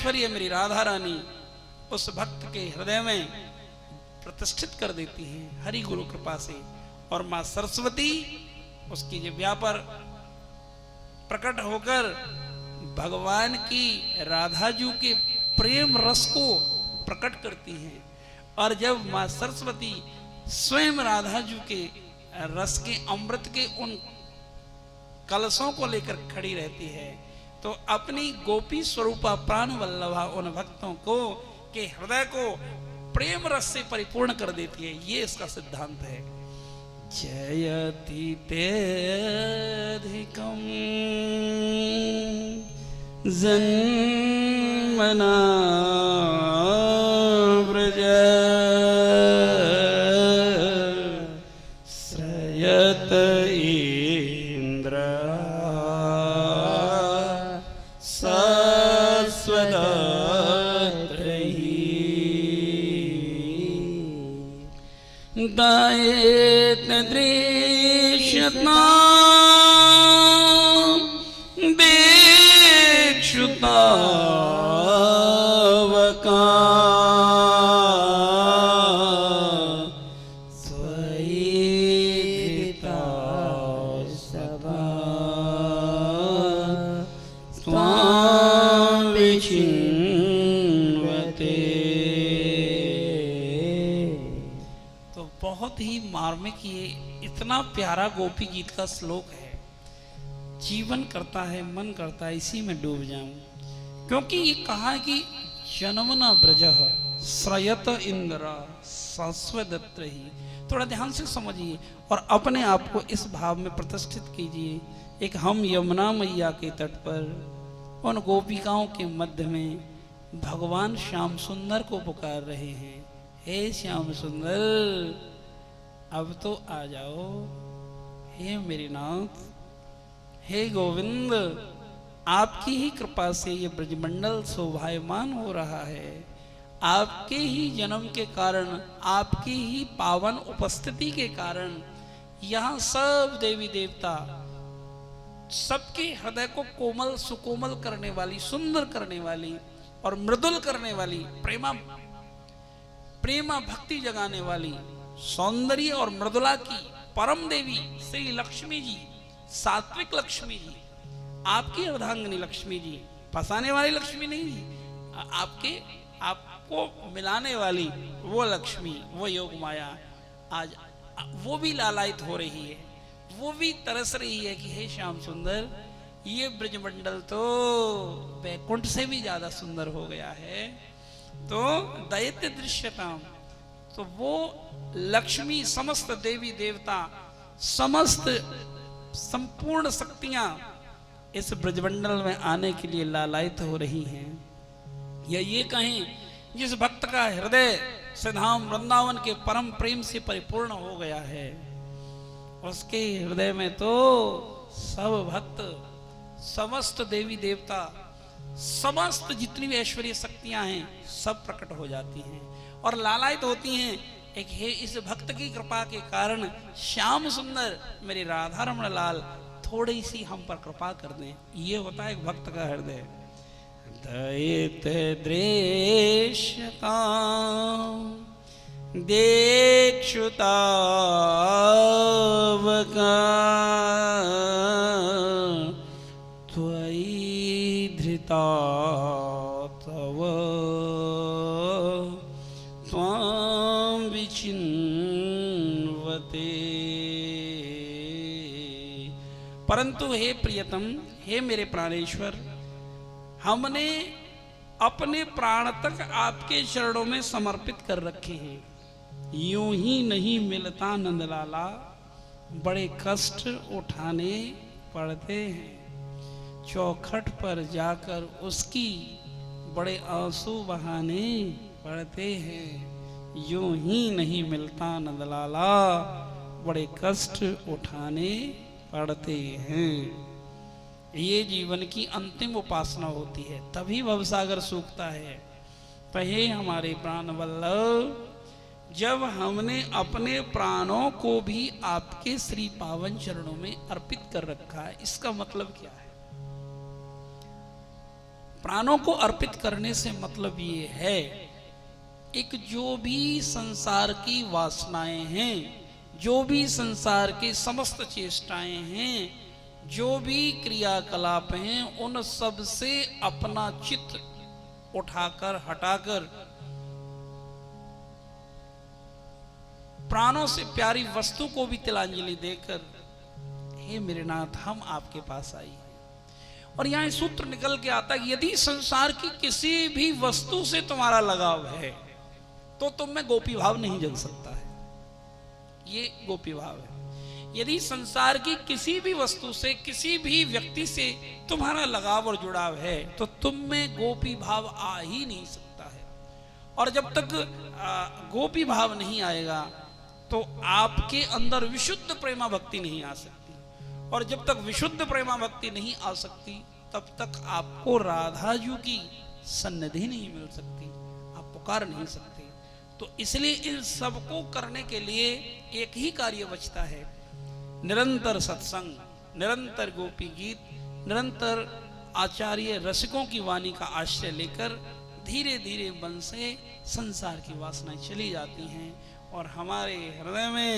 ऐश्वर्य मेरी राधा रानी उस भक्त के हृदय में प्रतिष्ठित कर देती हैं हरि गुरु कृपा से। और मां सरस्वती उसकी जिह्वा पर प्रकट होकर भगवान की राधा जी के प्रेम रस को प्रकट करती हैं। और जब मां सरस्वती स्वयं राधा जी के रस के अमृत के उन कलशों को लेकर खड़ी रहती है तो अपनी गोपी स्वरूपा प्राण वल्लभा उन भक्तों को के हृदय को प्रेम रस से परिपूर्ण कर देती है। ये इसका सिद्धांत है। जयति तेऽधिकं जन्मना व्रज श्रयत इंद्र दायेत दृश्यता देक्षुतावका स्वयेता सभा त्वां विचिन्वते। बहुत ही मार्मिक ये इतना प्यारा गोपी गीत का श्लोक है। जीवन करता है, मन करता है इसी में डूब जाऊं, क्योंकि ये कहा कि जन्मना ब्रजः श्रयत इंद्र शाश्वतत्र ही। थोड़ा ध्यान से समझिए और अपने आप को इस भाव में प्रतिष्ठित कीजिए। एक हम यमुना मैया के तट पर उन गोपिकाओं के मध्य में भगवान श्याम सुंदर को पुकार रहे हैं, हे श्याम सुंदर अब तो आ जाओ, हे मेरे नाथ, हे गोविंद, आपकी ही कृपा से ये ब्रजमंडल शोभायमान हो रहा है। आपके ही जन्म के कारण, आपकी ही पावन उपस्थिति के कारण यहाँ सब देवी देवता सबके हृदय को कोमल सुकोमल करने वाली, सुंदर करने वाली और मृदुल करने वाली, प्रेमा भक्ति जगाने वाली, सौंदर्य और मृदुला की परम देवी श्री लक्ष्मी जी, सात्विक लक्ष्मी जी, आपकी अर्धांगिनी लक्ष्मी जी, फंसाने वाली लक्ष्मी नहीं जी, आपको मिलाने वाली वो लक्ष्मी, वो योग माया आज वो भी लालायित हो रही है, वो भी तरस रही है कि हे श्याम सुंदर ये ब्रजमंडल तो वैकुंठ से भी ज्यादा सुंदर हो गया है। तो दैत्य दृश्यताम, तो वो लक्ष्मी, समस्त देवी देवता, समस्त संपूर्ण शक्तियां इस ब्रजमंडल में आने के लिए लालायित हो रही हैं। या ये कहें जिस भक्त का हृदय सिधाम वृंदावन के परम प्रेम से परिपूर्ण हो गया है उसके हृदय में तो सब भक्त, समस्त देवी देवता, समस्त जितनी भी ऐश्वर्य शक्तियां हैं सब प्रकट हो जाती हैं और लालायित होती हैं। एक हे इस भक्त की कृपा के कारण श्याम सुंदर मेरे राधा रमण लाल थोड़ी सी हम पर कृपा कर दें। ये होता है एक भक्त का हृदय। दयित दृश्यता देक्षुतावका त्वयि धृता तव त्वां विचिन्वते। परंतु हे प्रियतम, हे मेरे प्राणेश्वर, हमने अपने प्राण तक आपके चरणों में समर्पित कर रखे हैं। यूं ही नहीं मिलता नंदलाला, बड़े कष्ट उठाने पड़ते हैं। चौखट पर जाकर उसकी बड़े आंसू बहाने पड़ते हैं। यूं ही नहीं मिलता नंदलाला, बड़े कष्ट उठाने पड़ते हैं। ये जीवन की अंतिम उपासना होती है, तभी भवसागर सूखता है। पहे हमारे प्राण वल्लभ, जब हमने अपने प्राणों को भी आपके श्री पावन चरणों में अर्पित कर रखा है, इसका मतलब क्या है? प्राणों को अर्पित करने से मतलब ये है, एक जो भी संसार की वासनाएं हैं, जो भी संसार के समस्त चेष्टाएं हैं, जो भी क्रियाकलाप हैं, उन सब से अपना चित्त उठाकर हटाकर प्राणों से प्यारी वस्तु को भी तिलांजलि देकर, हे मेरे नाथ हम आपके पास आई। और यहां सूत्र निकल के आता है, यदि संसार की किसी भी वस्तु से तुम्हारा लगाव है तो तुम में गोपी भाव नहीं जग सकता है। ये गोपी भाव है। यदि संसार की किसी भी वस्तु से, किसी भी व्यक्ति से तुम्हारा लगाव और जुड़ाव है तो तुम में गोपी भाव आ ही नहीं सकता है। और जब तक गोपी भाव नहीं आएगा तो आपके अंदर विशुद्ध प्रेमा भक्ति नहीं आ सकती। और जब तक विशुद्ध प्रेमा भक्ति नहीं आ सकती तब तक आपको राधा जी की सन्निधि नहीं मिल सकती, आप पुकार नहीं सकते। तो इसलिए इन सब को करने के लिए एक ही कार्य बचता है, निरंतर सत्संग, निरंतर गोपी गीत, निरंतर आचार्य रसिकों की वाणी का आश्रय लेकर धीरे धीरे मन से संसार की वासनाएं चली जाती हैं और हमारे हृदय में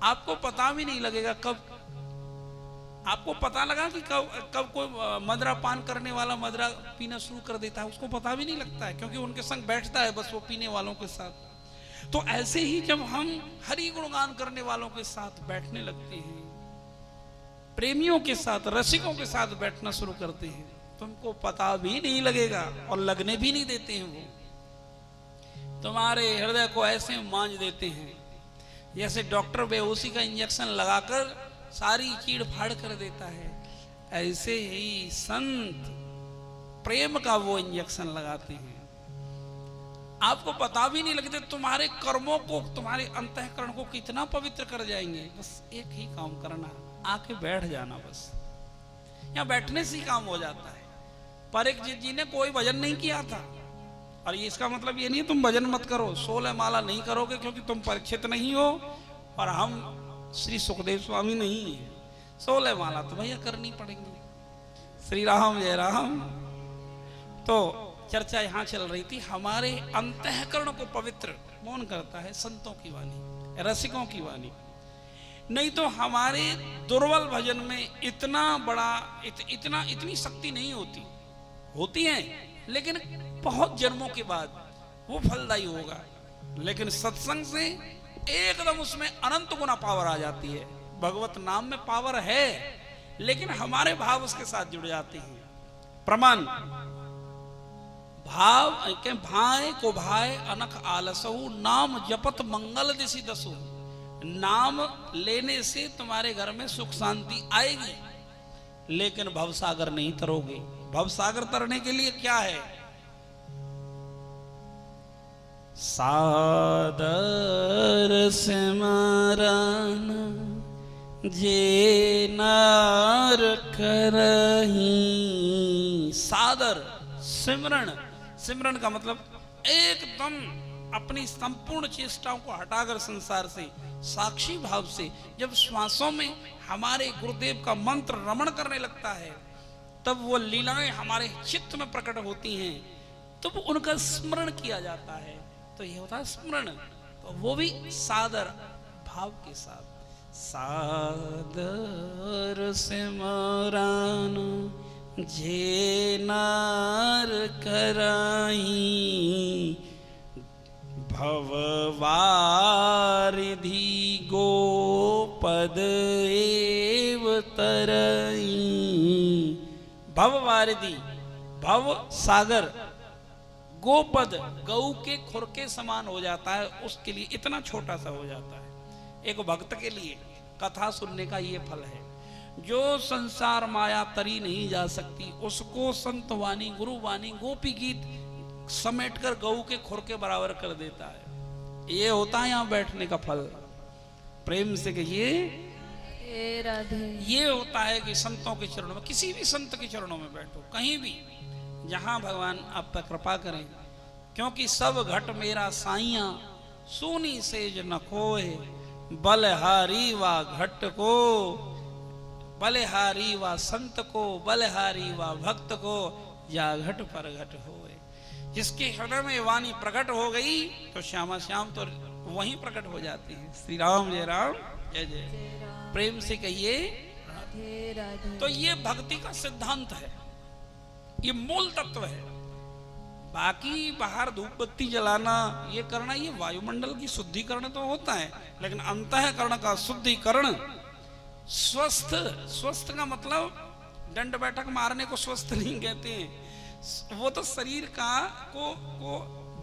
आपको पता भी नहीं लगेगा कब, आपको पता लगा कि कब कोई मदरा पान करने वाला मदरा पीना शुरू कर देता है, उसको पता भी नहीं लगता है, क्योंकि उनके संग बैठता है बस वो पीने वालों के साथ। तो ऐसे ही जब हम हरि गुणगान करने वालों के साथ बैठने लगते हैं, प्रेमियों के साथ, रसिकों के साथ बैठना शुरू करते हैं, तुमको पता भी नहीं लगेगा और लगने भी नहीं देते हैं। वो तुम्हारे हृदय को ऐसे मांझ देते हैं जैसे डॉक्टर बेहोशी का इंजेक्शन लगाकर सारी चीड़ फाड़ कर देता है। ऐसे ही संत प्रेम का वो इंजेक्शन लगाते हैं, आपको पता भी नहीं लगते तुम्हारे कर्मों को, तुम्हारे अंतःकरण को कितना पवित्र कर जाएंगे। बस एक ही काम करना, आके बैठ जाना, बस यहाँ बैठने से ही काम हो जाता है। परीक्षित जी ने कोई भजन नहीं किया था, और ये इसका मतलब ये नहीं तुम भजन मत करो, 16 माला नहीं करोगे क्योंकि तुम परीक्षित नहीं हो और हम श्री सुखदेव स्वामी नहीं है। 16 माला तो भैया करनी पड़ेंगी। श्री राम जय राम। तो चर्चा यहां चल रही थी, हमारे अंतःकरण को पवित्र कौन करता है? संतों की वाणी, रसिकों की वाणी। नहीं तो हमारे दुर्बल भजन में इतना बड़ा इतनी शक्ति नहीं होती, होती है लेकिन बहुत जन्मों के बाद वो फलदायी होगा। लेकिन सत्संग से एकदम उसमें अनंत गुना पावर आ जाती है। भगवत नाम में पावर है लेकिन हमारे भाव उसके साथ जुड़ जाते हैं। प्रमाण भाव के भाई को भाई अनख आलसहु, नाम जपत मंगल दिशि दसु। नाम लेने से तुम्हारे घर में सुख शांति आएगी, लेकिन भवसागर नहीं तरोगे। भवसागर तरने के लिए क्या है? सादर सिमरन जे नर करही। सादर सिमरन, सिमरन का मतलब एकदम अपनी संपूर्ण चेष्टाओं को हटाकर संसार से साक्षी भाव से जब श्वासों में हमारे गुरुदेव का मंत्र रमण करने लगता है, तब वो लीलाएं हमारे चित्त में प्रकट होती हैं, तब तो उनका स्मरण किया जाता है। तो ये होता है स्मरण, तो वो भी सादर भाव के साथ। सादर सिमरन जे नर कराई, भववारिधि गोपद एव तरई। भववारिधि, भव सागर, गोपद गऊ के खुर के समान हो जाता है, उसके लिए इतना छोटा सा हो जाता है। एक भक्त के लिए कथा सुनने का ये फल है। जो संसार माया तरी नहीं जा सकती, उसको संत वाणी, गुरु वाणी, गोपी गीत समेट कर गऊ के खुर के बराबर कर देता है। ये होता है यहाँ बैठने का फल। प्रेम से कहिए राधे। ये होता है कि संतों के चरणों में, किसी भी संत के चरणों में बैठो, कहीं भी जहां भगवान आप पर कृपा करें। क्योंकि सब घट मेरा साइया, सोनी सेज न खोए, बलहारी वा घट को बलिहारी व संत को, बलिहारी व भक्त को, जा घट पर घट होए। जिसके हृदय में वाणी प्रकट हो गई तो श्यामा श्याम तो वहीं प्रकट हो जाती है। श्री राम जय राम जय जय। प्रेम से कहिए राधे राधे। तो ये भक्ति का सिद्धांत है, ये मूल तत्व है। बाकी बाहर धूप बत्ती जलाना ये करना, ये वायुमंडल की शुद्धिकरण तो होता है, लेकिन अंतःकरण का शुद्धिकरण, स्वस्थ का मतलब दंड बैठक मारने को स्वस्थ नहीं कहते हैं, वो तो शरीर को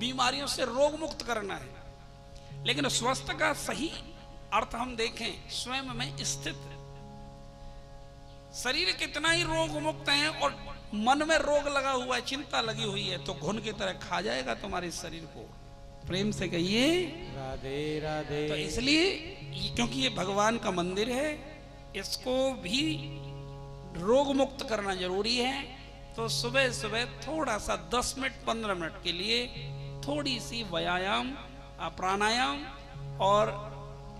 बीमारियों से रोग मुक्त करना है। लेकिन स्वस्थ का सही अर्थ हम देखें, स्वयं में स्थित। शरीर कितना ही रोग मुक्त है और मन में रोग लगा हुआ है, चिंता लगी हुई है, तो घुन की तरह खा जाएगा तुम्हारे शरीर को। प्रेम से कहिए राधे राधे। तो इसलिए क्योंकि ये भगवान का मंदिर है, इसको भी रोग मुक्त करना जरूरी है। तो सुबह सुबह थोड़ा सा 10 मिनट 15 मिनट के लिए थोड़ी सी व्यायाम, प्राणायाम और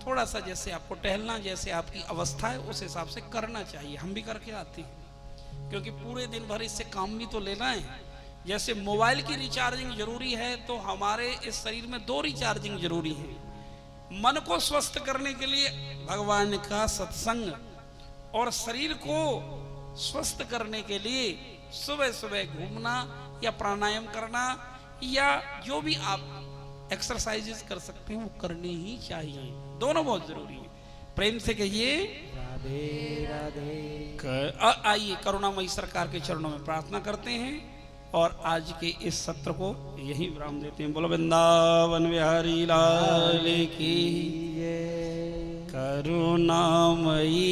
थोड़ा सा जैसे आपको टहलना, जैसे आपकी अवस्था है उस हिसाब से करना चाहिए। हम भी करके आते हैं, क्योंकि पूरे दिन भर इससे काम भी तो लेना है। जैसे मोबाइल की रिचार्जिंग जरूरी है, तो हमारे इस शरीर में 2 रिचार्जिंग जरूरी है। मन को स्वस्थ करने के लिए भगवान का सत्संग, और शरीर को स्वस्थ करने के लिए सुबह सुबह घूमना या प्राणायाम करना, या जो भी आप एक्सरसाइजेस कर सकते हैं वो करनी ही चाहिए। दोनों बहुत जरूरी है। प्रेम से कहिए राधे राधे। आइए करुणामयी सरकार के चरणों में प्रार्थना करते हैं और आज के इस सत्र को यही विराम देते हैं। बोलो वृंदावन बिहारी लाल की, करुणामयी